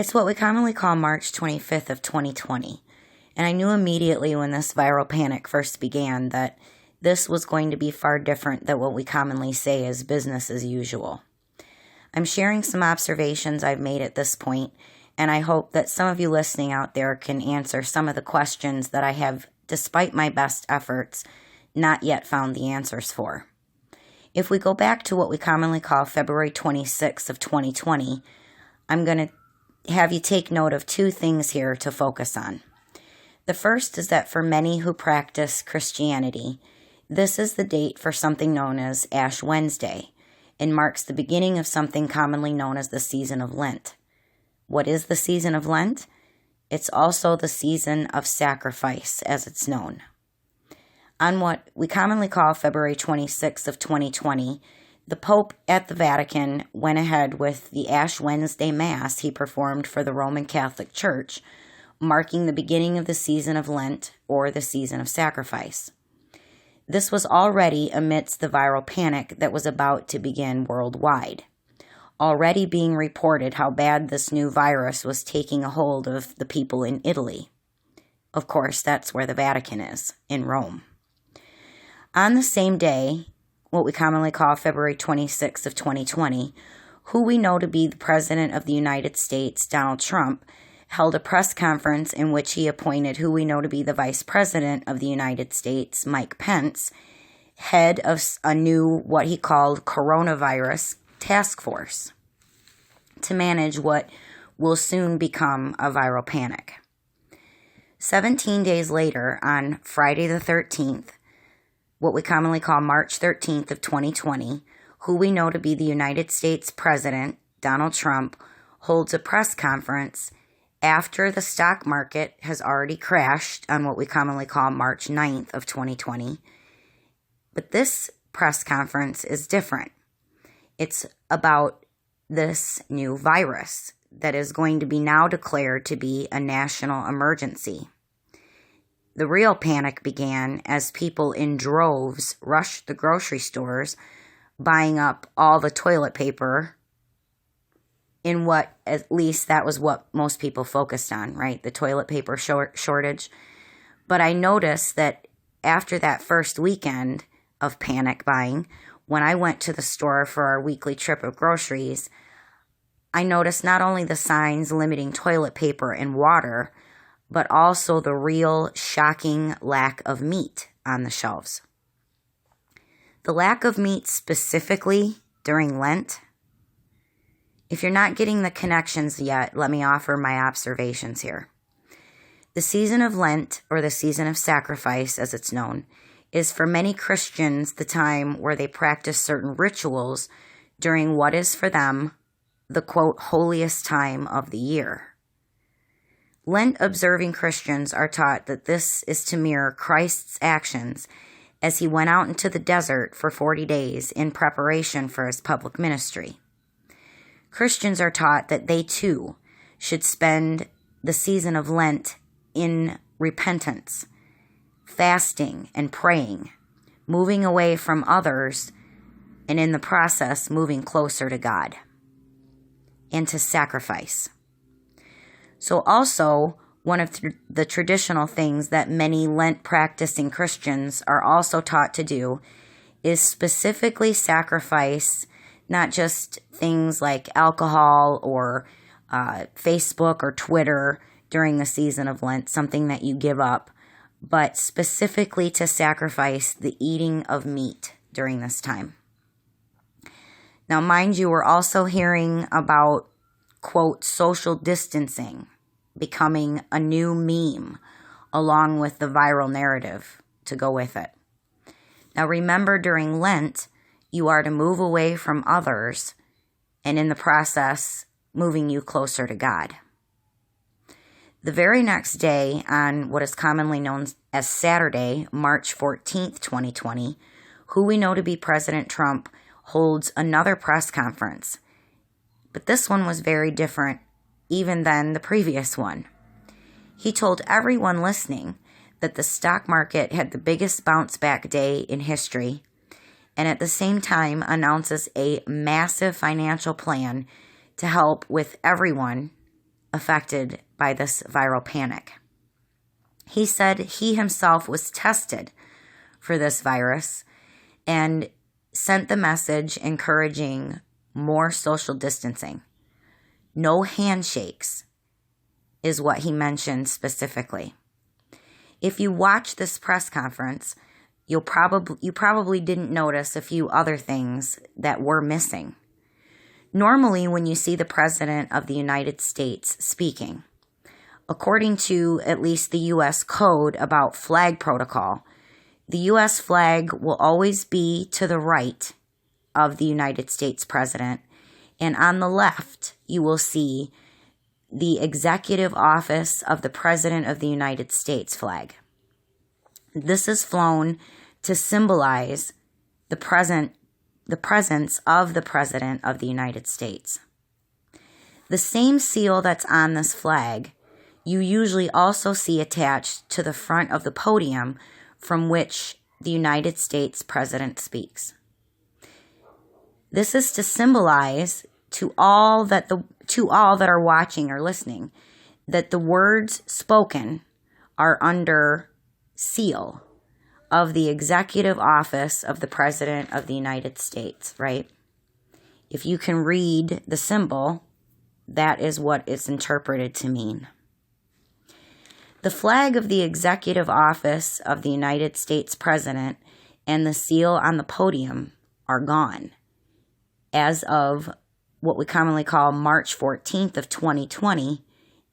It's what we commonly call March 25th of 2020, and I knew immediately when this viral panic first began that this was going to be far different than what we commonly say is business as usual. I'm sharing some observations I've made at this point, and I hope that some of you listening out there can answer some of the questions that I have, despite my best efforts, not yet found the answers for. If we go back to what we commonly call February 26th of 2020, I'm going to have you take note of two things here to focus on. The first is that for many who practice Christianity, this is the date for something known as Ash Wednesday and marks the beginning of something commonly known as the season of Lent. What is the season of Lent? It's also the season of sacrifice, as it's known. On what we commonly call February 26th of 2020, the Pope at the Vatican went ahead with the Ash Wednesday Mass he performed for the Roman Catholic Church, marking the beginning of the season of Lent, or the season of sacrifice. This was already amidst the viral panic that was about to begin worldwide, already being reported how bad this new virus was taking a hold of the people in Italy. Of course, that's where the Vatican is, in Rome. On the same day, what we commonly call February 26th of 2020, who we know to be the President of the United States, Donald Trump, held a press conference in which he appointed who we know to be the Vice President of the United States, Mike Pence, head of a new, what he called, coronavirus task force to manage what will soon become a viral panic. 17 days later, on Friday the 13th, what we commonly call March 13th of 2020, who we know to be the United States President, Donald Trump, holds a press conference after the stock market has already crashed on what we commonly call March 9th of 2020. But this press conference is different. It's about this new virus that is going to be now declared to be a national emergency. The real panic began as people in droves rushed the grocery stores, buying up all the toilet paper in what, at least that was what most people focused on, right? The toilet paper shortage. But I noticed that after that first weekend of panic buying, when I went to the store for our weekly trip of groceries, I noticed not only the signs limiting toilet paper and water, but also the real shocking lack of meat on the shelves. The lack of meat specifically during Lent. If you're not getting the connections yet, let me offer my observations here. The season of Lent, or the season of sacrifice as it's known, is for many Christians the time where they practice certain rituals during what is for them the, quote, holiest time of the year. Lent-observing Christians are taught that this is to mirror Christ's actions as he went out into the desert for 40 days in preparation for his public ministry. Christians are taught that they, too, should spend the season of Lent in repentance, fasting and praying, moving away from others, and in the process, moving closer to God and to sacrifice. So also, one of the traditional things that many Lent practicing Christians are also taught to do is specifically sacrifice not just things like alcohol or Facebook or Twitter during the season of Lent, something that you give up, but specifically to sacrifice the eating of meat during this time. Now, mind you, we're also hearing about, quote, social distancing becoming a new meme along with the viral narrative to go with it. Now, remember, during Lent, you are to move away from others and in the process, moving you closer to God. The very next day, on what is commonly known as Saturday, March 14th, 2020, who we know to be President Trump holds another press conference. But this one was very different even than the previous one. He told everyone listening that the stock market had the biggest bounce back day in history, and at the same time announces a massive financial plan to help with everyone, affected by this viral panic. He said he himself was tested for this virus and sent the message encouraging more social distancing. No handshakes is what he mentioned specifically. If you watch this press conference, you probably didn't notice a few other things that were missing. Normally, when you see the President of the United States speaking, according to at least the U.S. Code about flag protocol, the U.S. flag will always be to the right of the United States President, and on the left, you will see the Executive Office of the President of the United States flag. This is flown to symbolize the presence of the President of the United States. The same seal that's on this flag, you usually also see attached to the front of the podium from which the United States President speaks. This is to symbolize to all that are watching or listening that the words spoken are under seal of the Executive Office of the President of the United States, right? If you can read the symbol, that is what it's interpreted to mean. The flag of the Executive Office of the United States President and the seal on the podium are gone as of what we commonly call March 14th of 2020,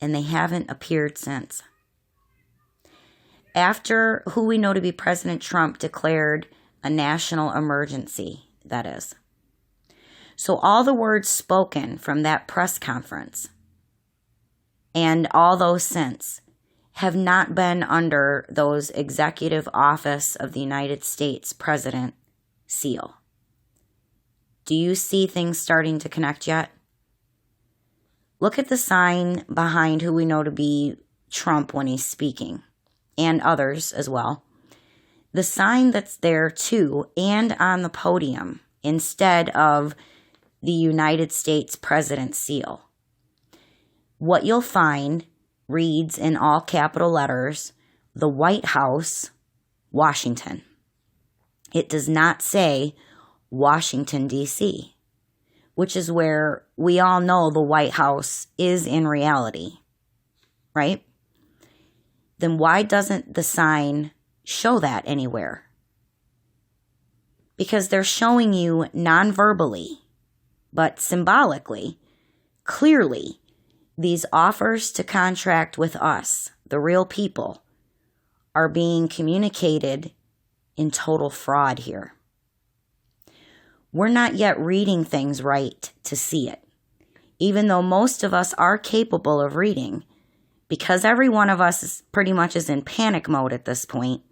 and they haven't appeared since. After who we know to be President Trump declared a national emergency, that is. So all the words spoken from that press conference and all those since have not been under those Executive Office of the United States President seal. Do you see things starting to connect yet? Look at the sign behind who we know to be Trump when he's speaking, and others as well. The sign that's there too, and on the podium, instead of the United States President seal. What you'll find reads in all capital letters, the White House, Washington. It does not say Washington, D.C., which is where we all know the White House is in reality, right? Then why doesn't the sign show that anywhere? Because they're showing you non-verbally, but symbolically, clearly, these offers to contract with us, the real people, are being communicated in total fraud here. We're not yet reading things right to see it, even though most of us are capable of reading. Because every one of us is pretty much in panic mode at this point,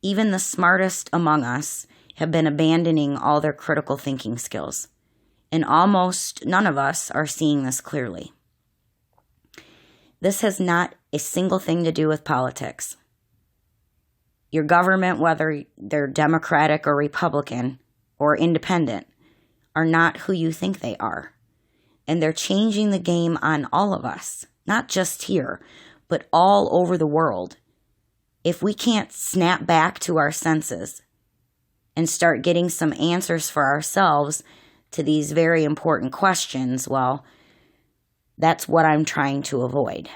even the smartest among us have been abandoning all their critical thinking skills. And almost none of us are seeing this clearly. This has not a single thing to do with politics. Your government, whether they're Democratic or Republican or independent, are not who you think they are. And they're changing the game on all of us, not just here, but all over the world. If we can't snap back to our senses and start getting some answers for ourselves to these very important questions, well, that's what I'm trying to avoid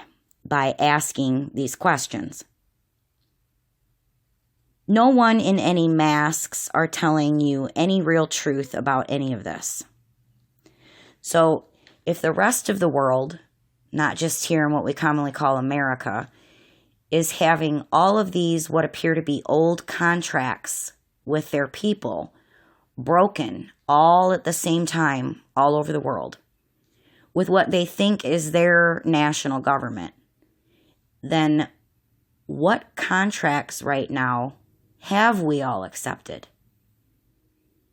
by asking these questions. No one in any masks are telling you any real truth about any of this. So if the rest of the world, not just here in what we commonly call America, is having all of these what appear to be old contracts with their people broken all at the same time all over the world with what they think is their national government, then what contracts right now have we all accepted?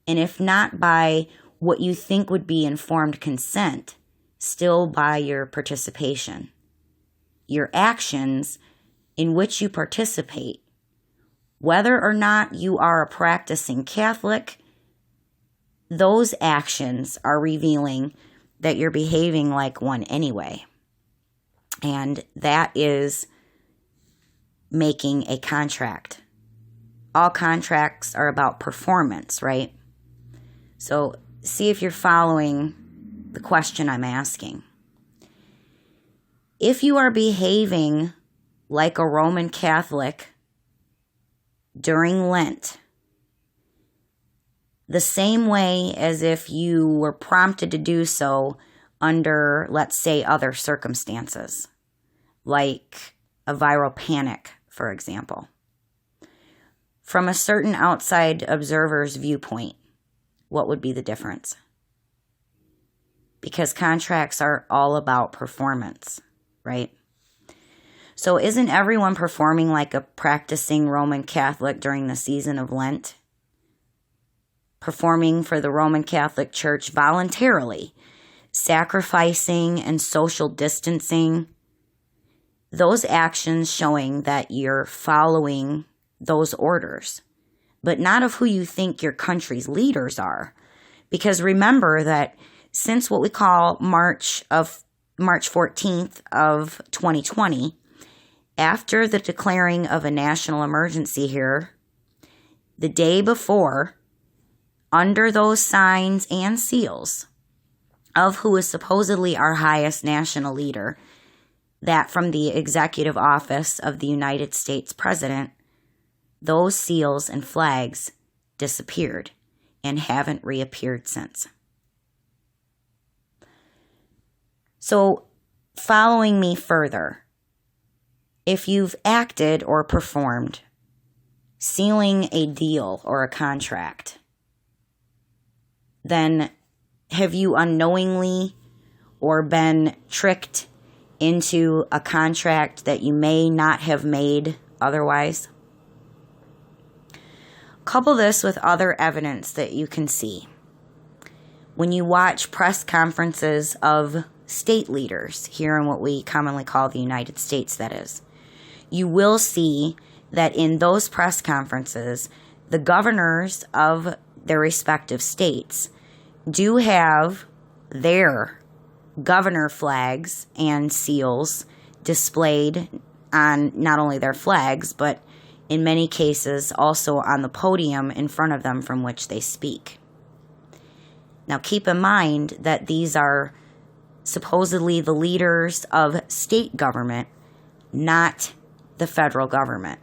And if not by what you think would be informed consent, still by your participation. Your actions in which you participate, whether or not you are a practicing Catholic, those actions are revealing that you're behaving like one anyway. And that is making a contract. All contracts are about performance, right? So see if you're following the question I'm asking. If you are behaving like a Roman Catholic during Lent, the same way as if you were prompted to do so under, let's say, other circumstances, like a viral panic, for example. From a certain outside observer's viewpoint, what would be the difference? Because contracts are all about performance, right? So isn't everyone performing like a practicing Roman Catholic during the season of Lent? Performing for the Roman Catholic Church voluntarily, sacrificing and social distancing, those actions showing that you're following those orders, but not of who you think your country's leaders are. Because remember that since what we call March 14th of 2020, after the declaring of a national emergency here, the day before, under those signs and seals of who is supposedly our highest national leader, that from the executive office of the United States President, those seals and flags disappeared and haven't reappeared since. So, following me further, if you've acted or performed, sealing a deal or a contract, then have you unknowingly or been tricked into a contract that you may not have made otherwise? Couple this with other evidence that you can see. When you watch press conferences of state leaders here in what we commonly call the United States, that is, you will see that in those press conferences, the governors of their respective states do have their governor flags and seals displayed on not only their flags, but in many cases also on the podium in front of them from which they speak. Now keep in mind that these are supposedly the leaders of state government, not the federal government.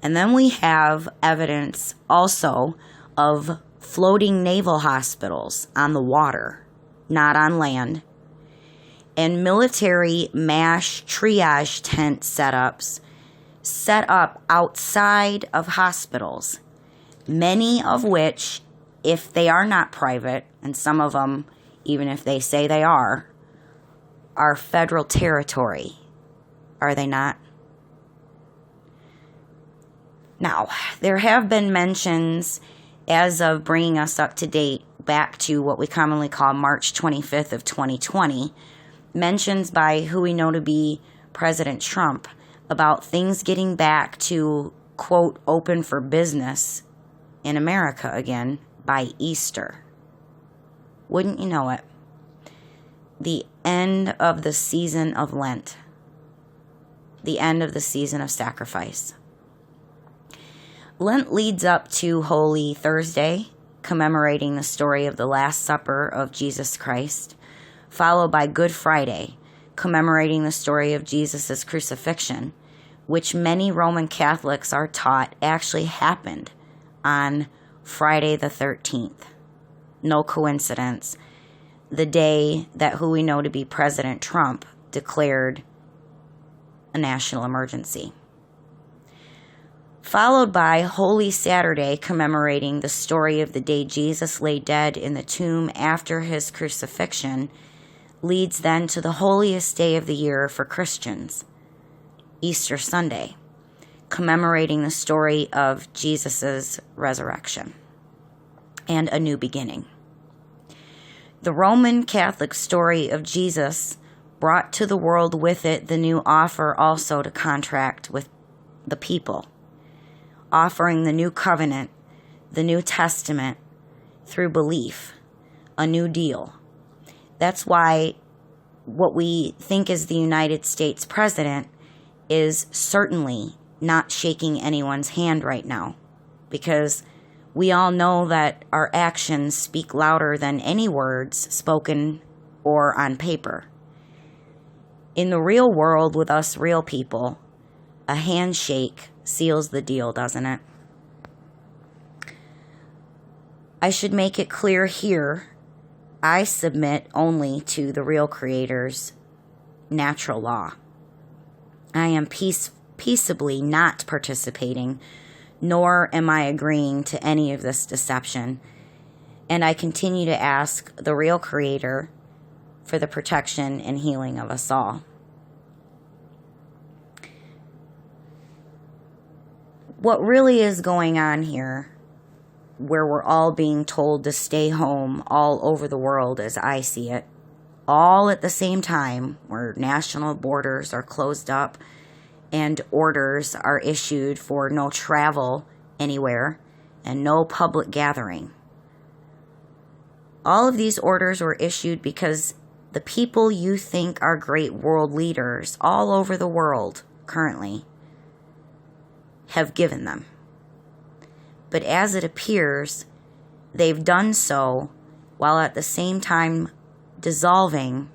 And then we have evidence also of floating naval hospitals on the water, not on land, and military MASH triage tent setups set up outside of hospitals, many of which, if they are not private, and some of them, even if they say they are federal territory. Are they not? Now, there have been mentions as of bringing us up to date back to what we commonly call March 25th of 2020, mentions by who we know to be President Trump about things getting back to, quote, open for business in America again by Easter. Wouldn't you know it? The end of the season of Lent. The end of the season of sacrifice. Lent leads up to Holy Thursday, commemorating the story of the Last Supper of Jesus Christ, followed by Good Friday, commemorating the story of Jesus' crucifixion, which many Roman Catholics are taught actually happened on Friday the 13th. No coincidence. The day that who we know to be President Trump declared a national emergency. Followed by Holy Saturday, commemorating the story of the day Jesus lay dead in the tomb after his crucifixion, leads then to the holiest day of the year for Christians, Easter Sunday, commemorating the story of Jesus' resurrection and a new beginning. The Roman Catholic story of Jesus brought to the world with it the new offer also to contract with the people, offering the new covenant, the New Testament, through belief, a new deal. That's why what we think is the United States president is certainly not shaking anyone's hand right now, because we all know that our actions speak louder than any words spoken or on paper. In the real world, with us real people, a handshake seals the deal, doesn't it? I should make it clear here, I submit only to the real Creator's natural law. I am peaceably not participating, nor am I agreeing to any of this deception, and I continue to ask the real Creator for the protection and healing of us all. What really is going on here, where we're all being told to stay home all over the world as I see it, all at the same time, where national borders are closed up and orders are issued for no travel anywhere and no public gathering. All of these orders were issued because the people you think are great world leaders all over the world currently have given them. But as it appears, they've done so while at the same time dissolving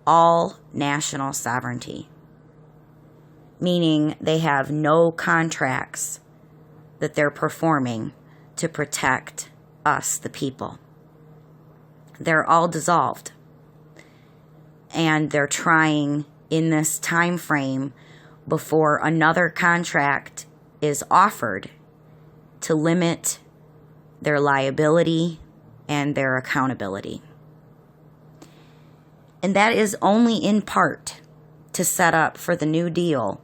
all national sovereignty, meaning they have no contracts that they're performing to protect us, the people. They're all dissolved, and they're trying in this time frame before another contract is offered to limit their liability and their accountability. And that is only in part to set up for the new deal,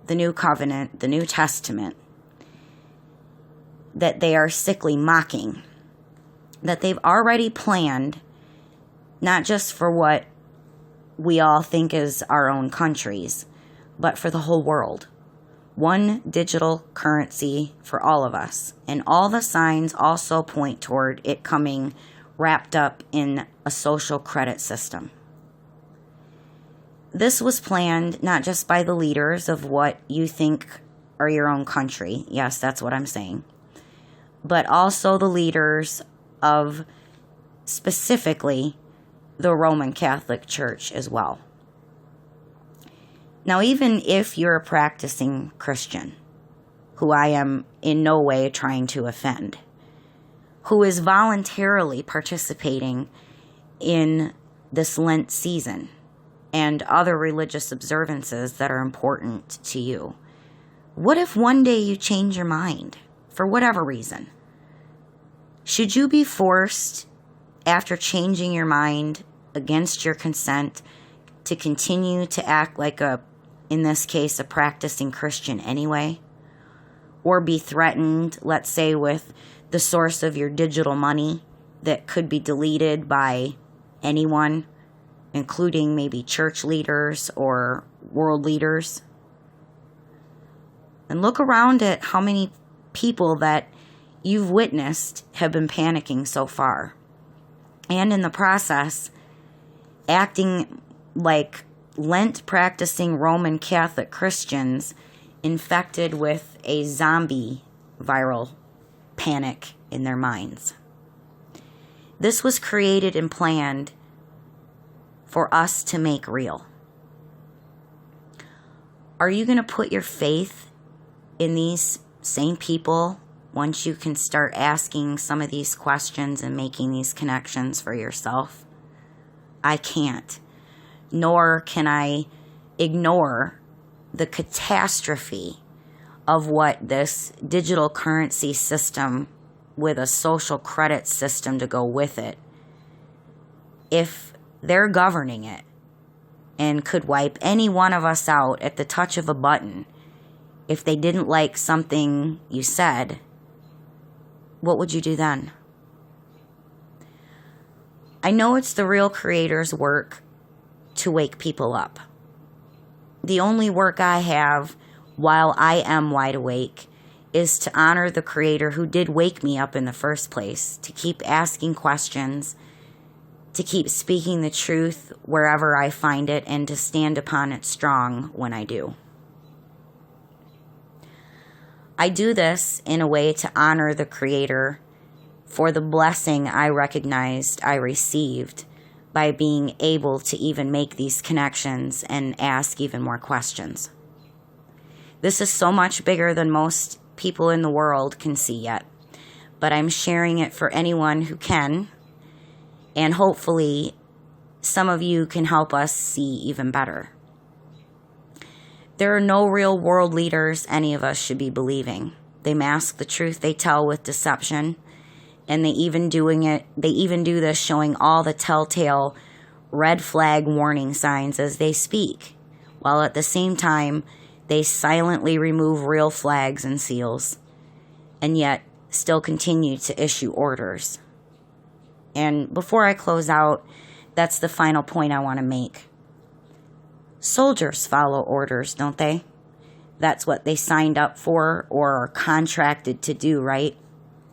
the new covenant, the New Testament, that they are sickly mocking, that they've already planned, not just for what we all think is our own countries, but for the whole world. One digital currency for all of us. And all the signs also point toward it coming wrapped up in a social credit system. This was planned not just by the leaders of what you think are your own country. Yes, that's what I'm saying. But also the leaders of specifically the Roman Catholic Church as well. Now, even if you're a practicing Christian, who I am in no way trying to offend, who is voluntarily participating in this Lent season and other religious observances that are important to you, what if one day you change your mind for whatever reason? Should you be forced, after changing your mind against your consent, to continue to act like in this case, a practicing Christian anyway? Or be threatened, let's say, with the source of your digital money that could be deleted by anyone, including maybe church leaders or world leaders? And look around at how many people that you've witnessed have been panicking so far. And in the process, acting like Lent practicing Roman Catholic Christians infected with a zombie viral panic in their minds. This was created and planned for us to make real. Are you going to put your faith in these same people once you can start asking some of these questions and making these connections for yourself? I can't. Nor can I ignore the catastrophe of what this digital currency system with a social credit system to go with it, if they're governing it and could wipe any one of us out at the touch of a button, if they didn't like something you said, what would you do then? I know it's the real Creator's work to wake people up. The only work I have while I am wide awake is to honor the Creator who did wake me up in the first place, to keep asking questions to keep speaking the truth wherever I find it, and to stand upon it strong when I do. I do this in a way to honor the Creator for the blessing I recognized I received by being able to even make these connections and ask even more questions. This is so much bigger than most people in the world can see yet, but I'm sharing it for anyone who can, and hopefully some of you can help us see even better. There are no real world leaders any of us should be believing. They mask the truth they tell with deception, and they even do this showing all the telltale red flag warning signs as they speak, while at the same time they silently remove real flags and seals, and yet still continue to issue orders. And before I close out, that's the final point I want to make. Soldiers follow orders, don't they? That's what they signed up for or are contracted to do, right?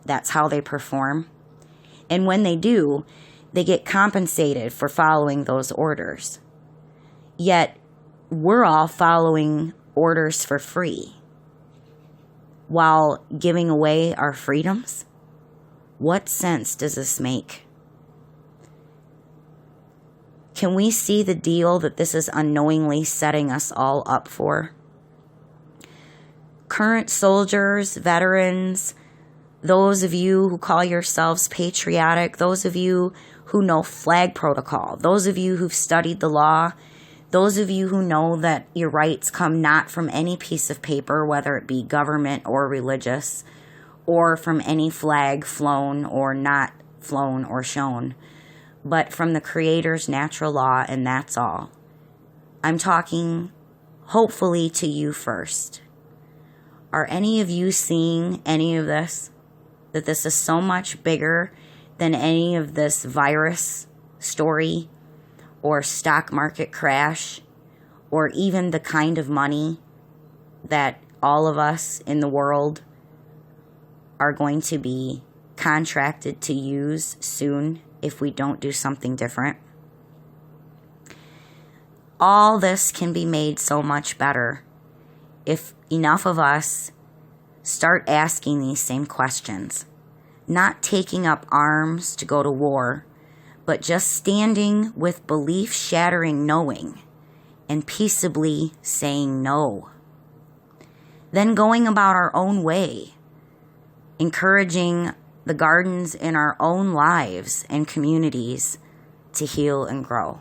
That's how they perform. And when they do, they get compensated for following those orders. Yet, we're all following orders for free while giving away our freedoms. What sense does this make? Can we see the deal that this is unknowingly setting us all up for? Current soldiers, veterans, those of you who call yourselves patriotic, those of you who know flag protocol, those of you who've studied the law, those of you who know that your rights come not from any piece of paper, whether it be government or religious, or from any flag flown or not flown or shown, but from the Creator's natural law, and that's all. I'm talking, hopefully, to you first. Are any of you seeing any of this? That this is so much bigger than any of this virus story or stock market crash or even the kind of money that all of us in the world are going to be contracted to use soon if we don't do something different? All this can be made so much better if enough of us start asking these same questions, not taking up arms to go to war, but just standing with belief-shattering knowing and peaceably saying no. Then going about our own way, encouraging the gardens in our own lives and communities to heal and grow.